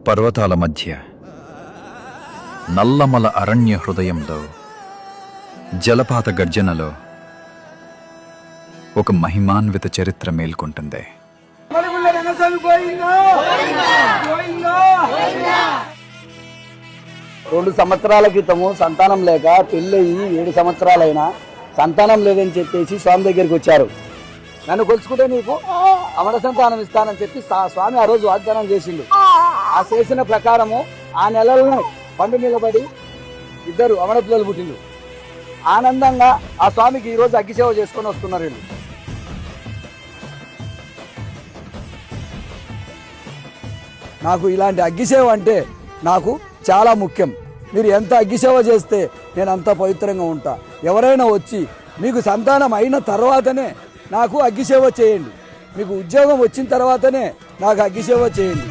పర్వతాల మధ్య నల్లమల అరణ్య హృదయంలో జలపాత గర్జనలో ఒక మహిమాన్విత చరిత్ర మేల్కొంటుంది. 2 సంవత్సరాల క్రితము సంతానం లేక పెళ్ళయి 7 సంవత్సరాలైనా సంతానం లేదని చెప్పేసి స్వామి దగ్గరికి వచ్చారు. నన్ను కొలుచుకుంటే నీకు అమర సంతానం ఇస్తానని చెప్పి స్వామి ఆ రోజు వాగ్దానం చేసిండు. ఆ చేసిన ప్రకారము ఆ నెలలోనే పండు నిలబడి 2 అమర పిల్లలు పుట్టిండు. ఆనందంగా ఆ స్వామికి ఈరోజు అగ్గిసేవ చేసుకొని వస్తున్నారు వీళ్ళు. నాకు ఇలాంటి అగ్గిసేవ అంటే నాకు చాలా ముఖ్యం. మీరు ఎంత అగ్గిసేవ చేస్తే నేను అంత పవిత్రంగా ఉంటా. ఎవరైనా వచ్చి మీకు సంతానం అయిన తర్వాతనే నాకు అగ్గిసేవ చేయండి, మీకు ఉద్యోగం వచ్చిన తర్వాతనే నాకు అగ్గిసేవ చేయండి.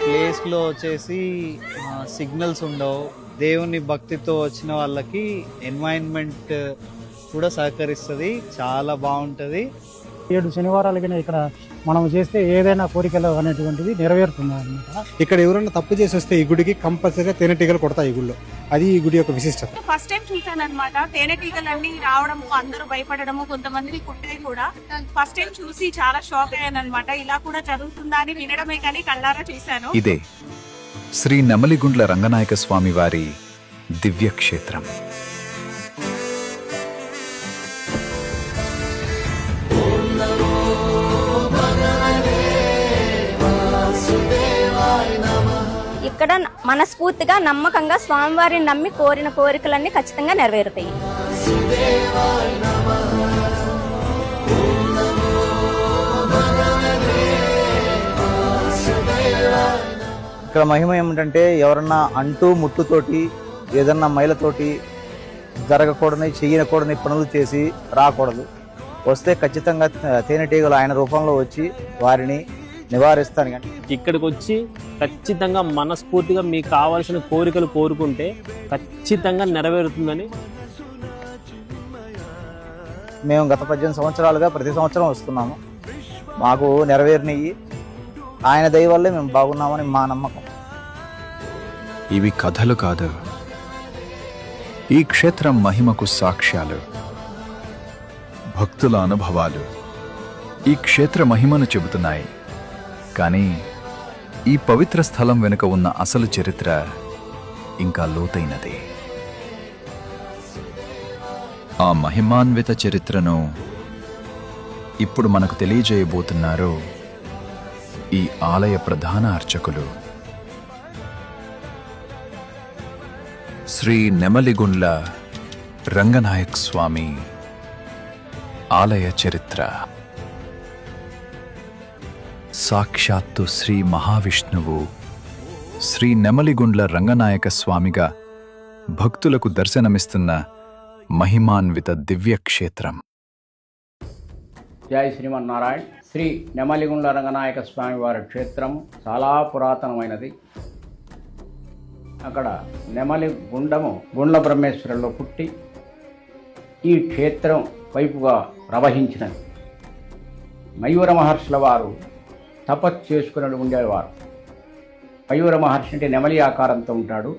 ప్లేస్లో వచ్చేసి సిగ్నల్స్ ఉండవు. దేవుని భక్తితో వచ్చిన వాళ్ళకి ఎన్వైరన్మెంట్ కూడా సహకరిస్తుంది, చాలా బాగుంటుంది. 7 శనివారాలకి ఇక్కడ మనం చేస్తే ఏదైనా కోరికలు అనేటువంటిది నెరవేరుతుంది అన్నమాట. ఇక్కడ ఎవరైనా తప్పు చేసి వస్తే ఈ గుడికి కంపల్సరీగా తేనెటీగలు కొడతాయి ఈ గుడిలో. అది ఈ గుడి యొక్క విశిష్టత. ఫస్ట్ టైం చూసాను అనమాట. తేనెటీగలన్నీ రావడము, అందరూ భయపడము, కొంతమందిని కుట్టే కూడా ఫస్ట్ టైం చూసి చాలా షాక్ అయ్యాను అనమాట. ఇలా కూడా జరుగుతుందా అని వినడమే కానీ కళ్ళారా చూశాను. ఇదే శ్రీ నెమలిగుండ్ల రంగనాయక స్వామి వారి దివ్యక్షేత్రం. ఇక్కడ మనస్ఫూర్తిగా నమ్మకంగా స్వామివారిని నమ్మి కోరిన కోరికలన్నీ ఖచ్చితంగా నెరవేరుతాయి. ఇక్కడ మహిమ ఏమిటంటే ఎవరన్నా అంటూ ముట్టుతోటి ఏదన్నా మైలతోటి జరగకూడని చెయ్యకూడని పనులు చేసి రాకూడదు. వస్తే ఖచ్చితంగా తేనెటీగలు ఆయన రూపంలో వచ్చి వారిని నివారిస్తాను. కానీ ఇక్కడికి వచ్చి ఖచ్చితంగా మనస్ఫూర్తిగా మీకు కావాల్సిన కోరికలు కోరుకుంటే ఖచ్చితంగా నెరవేరుతుందని మేము గత 18 సంవత్సరాలుగా ప్రతి సంవత్సరం వస్తున్నాము. మాకు నెరవేరినవి ఆయన దయ వల్లే మేము బాగున్నామని మా నమ్మకం. ఇవి కథలు కాదు, ఈ క్షేత్రం మహిమకు సాక్ష్యాలు, భక్తుల అనుభవాలు ఈ క్షేత్ర మహిమను చెబుతున్నాయి. కానీ ఈ పవిత్ర స్థలం వెనుక ఉన్న అసలు చరిత్ర ఇంకా లోతైనది. ఆ మహిమాన్విత చరిత్రను ఇప్పుడు మనకు తెలియజేయబోతున్నారు ఈ ఆలయ ప్రధాన అర్చకులు శ్రీ నెమలిగుండ్ల రంగనాయక్ స్వామి ఆలయ చరిత్ర. సాక్షాత్తు శ్రీ మహావిష్ణువు శ్రీ నెమలిగుండ్ల రంగనాయక స్వామిగా భక్తులకు దర్శనమిస్తున్న మహిమాన్విత దివ్యక్షేత్రం. జై శ్రీమన్నారాయణ. శ్రీ నెమలిగుండ్ల రంగనాయక స్వామి వారి క్షేత్రం చాలా పురాతనమైనది. అక్కడ నెమలి గుండ్ల బ్రహ్మేశ్వరంలో పుట్టి ఈ క్షేత్రం వైపుగా ప్రవహించినది. మయూర మహర్షుల వారు తపస్సు చేసుకుని ఉండేవారు. మయూర మహర్షి అంటే నెమలి ఆకారంతో ఉంటాడు.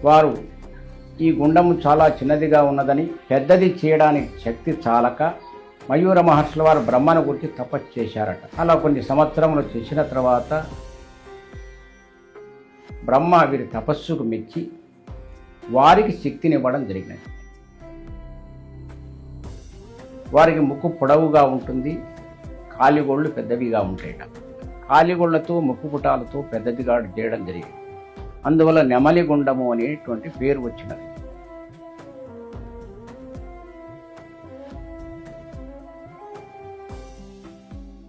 వారు ఈ గుండము చాలా చిన్నదిగా ఉన్నదని పెద్దది చేయడానికి శక్తి చాలక మయూర మహర్షుల వారు బ్రహ్మను గురించి తపస్సు చేశారట. అలా కొన్ని సంవత్సరములు చేసిన తర్వాత బ్రహ్మ వీరి తపస్సుకు మెచ్చి వారికి శక్తినివ్వడం జరిగినది. వారికి ముక్కు పొడవుగా ఉంటుంది, కాలిగోళ్ళు పెద్దవిగా ఉంటాయట. కాలిగోళ్లతో ముక్కు పుటాలతో పెద్దదిగా చేయడం జరిగింది. అందువల్ల నెమలిగుండము అనేటువంటి పేరు వచ్చినది.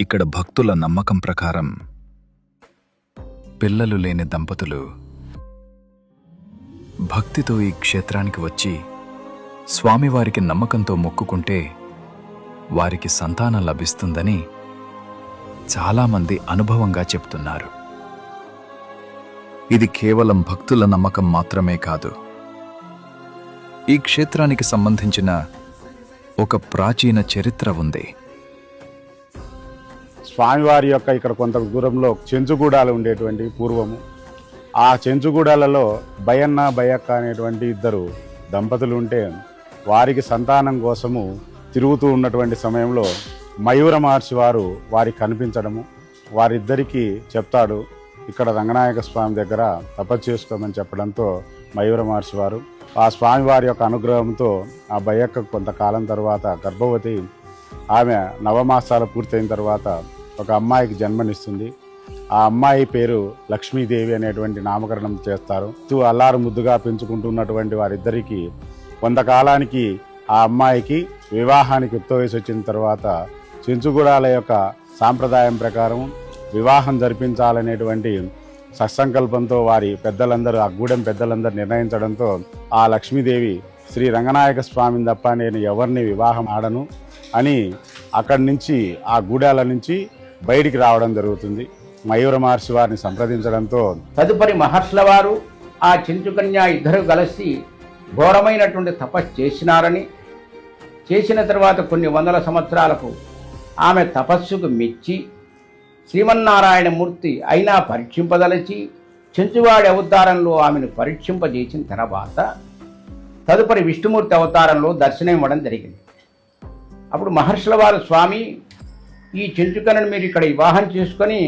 ఇక్కడ భక్తుల నమ్మకం ప్రకారం పిల్లలు లేని దంపతులు భక్తితో ఈ క్షేత్రానికి వచ్చి స్వామివారికి నమ్మకంతో మొక్కుకుంటే వారికి సంతానం లభిస్తుందని చాలామంది అనుభవంగా చెప్తున్నారు. ఇది కేవలం భక్తుల నమ్మకం మాత్రమే కాదు, ఈ క్షేత్రానికి సంబంధించిన ఒక ప్రాచీన చరిత్ర ఉంది. స్వామివారి యొక్క ఇక్కడ కొంత దూరంలో చెంచుగూడాలు ఉండేటువంటి పూర్వము. ఆ చెంచుగూడాలలో బయన్న బయక్క అనేటువంటి ఇద్దరు దంపతులు ఉంటే వారికి సంతానం కోసము తిరుగుతూ ఉన్నటువంటి సమయంలో మయూర మహర్షి వారు వారికి కనిపించడము, వారిద్దరికీ చెప్తాడు ఇక్కడ రంగనాయక స్వామి దగ్గర తపస్సు చేసుకోమని చెప్పడంతో మయూర మహర్షి వారు ఆ స్వామివారి యొక్క అనుగ్రహంతో ఆ బయ్యక్క కొంతకాలం తర్వాత గర్భవతి, ఆమె నవమాసాలు పూర్తయిన తర్వాత ఒక అమ్మాయికి జన్మనిస్తుంది. ఆ అమ్మాయి పేరు లక్ష్మీదేవి అనేటువంటి నామకరణం చేస్తారు. అల్లారు ముద్దుగా పెంచుకుంటున్నటువంటి వారిద్దరికీ కొంతకాలానికి ఆ అమ్మాయికి వివాహానికి యుక్త వయసు వచ్చిన తర్వాత చెంచుగూడాల యొక్క సాంప్రదాయం ప్రకారం వివాహం జరిపించాలనేటువంటి సత్సంకల్పంతో వారి పెద్దలందరూ, ఆ గూడెం పెద్దలందరూ నిర్ణయించడంతో ఆ లక్ష్మీదేవి శ్రీ రంగనాయక స్వామిని తప్ప నేను ఎవరిని వివాహం ఆడను అని అక్కడి నుంచి ఆ గూడాల నుంచి బయటికి రావడం జరుగుతుంది. మయూర మహర్షి వారిని సంప్రదించడంతో తదుపరి మహర్షుల వారు ఆ చెంచుకన్య ఇద్దరు కలిసి ఘోరమైనటువంటి తపస్సు చేసినారని, చేసిన తర్వాత కొన్ని వందల సంవత్సరాలకు ఆమె తపస్సుకు మెచ్చి శ్రీమన్నారాయణమూర్తి అయినా పరీక్షింపదలచి చెంచువాడి అవతారంలో ఆమెను పరీక్షింపజేసిన తర్వాత తదుపరి విష్ణుమూర్తి అవతారంలో దర్శనం ఇవ్వడం జరిగింది. అప్పుడు మహర్షుల వారు, స్వామి ఈ చెంచుకను మీరు ఇక్కడ వివాహం చేసుకొని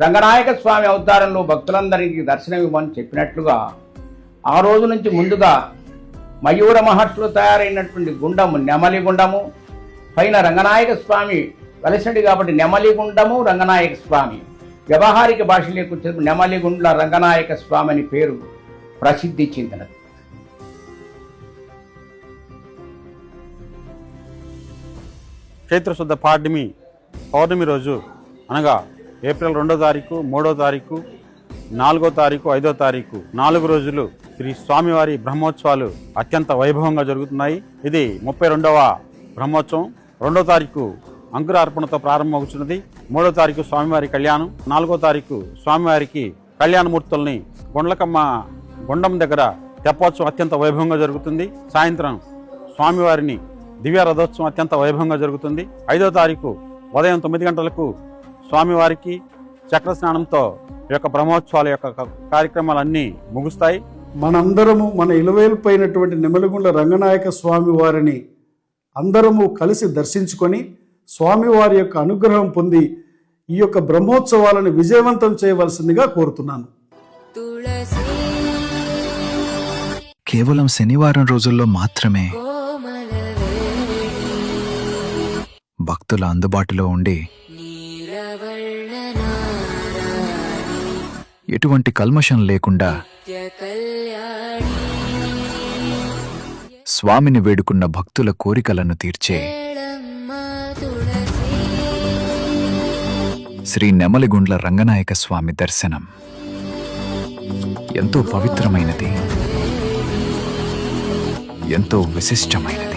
రంగనాయక స్వామి అవతారంలో భక్తులందరికీ దర్శనం ఇవ్వమని చెప్పినట్లుగా ఆ రోజు నుంచి ముందుగా మయూర మహర్షులు తయారైనటువంటి గుండము నెమలి గుండము, పైన రంగనాయక స్వామి వెలసండి కాబట్టి నెమలి గుండము రంగనాయక స్వామి, వ్యవహారిక భాషలోకి వచ్చే నెమలి గుండ్ల రంగనాయక స్వామి అని పేరు ప్రసిద్ధి చెందినది. చైత్రశుద్ధ పౌర్ణమి రోజు అనగా ఏప్రిల్ 2వ తారీఖు, 3వ తారీఖు, 4వ తారీఖు, 5వ తారీఖు 4 రోజులు శ్రీ స్వామివారి బ్రహ్మోత్సవాలు అత్యంత వైభవంగా జరుగుతున్నాయి. ఇది 32వ బ్రహ్మోత్సవం. 2వ తారీఖు అంకురార్పణతో ప్రారంభమవుతున్నది. 3వ తారీఖు స్వామివారి కళ్యాణం. 4వ తారీఖు స్వామివారికి కళ్యాణమూర్తుల్ని గుండం దగ్గర తెప్పోత్సవం అత్యంత వైభవంగా జరుగుతుంది. సాయంత్రం స్వామివారిని దివ్య రథోత్సవం అత్యంత వైభవంగా జరుగుతుంది. 5వ తారీఖు ఉదయం 9 గంటలకు స్వామివారికి చక్ర స్నానంతో ఈ యొక్క బ్రహ్మోత్సవాల యొక్క కార్యక్రమాలన్నీ ముగుస్తాయి. మనందరము మన ఇలవేల్పైనటువంటి నెమలిగుండ్ల రంగనాయక స్వామి వారిని అందరము కలిసి దర్శించుకొని స్వామివారి యొక్క అనుగ్రహం పొంది ఈ యొక్క బ్రహ్మోత్సవాలను విజయవంతం చేయవలసిందిగా కోరుతున్నాను. కేవలం శనివారం రోజుల్లో మాత్రమే భక్తుల అందుబాటులో ఉండి ఎటువంటి కల్మషం లేకుండా స్వామిని వేడుకున్న భక్తుల కోరికలను తీర్చే శ్రీ నెమలిగుండ్ల రంగనాయక స్వామి దర్శనం ఎంతో పవిత్రమైనది, ఎంతో విశిష్టమైనది.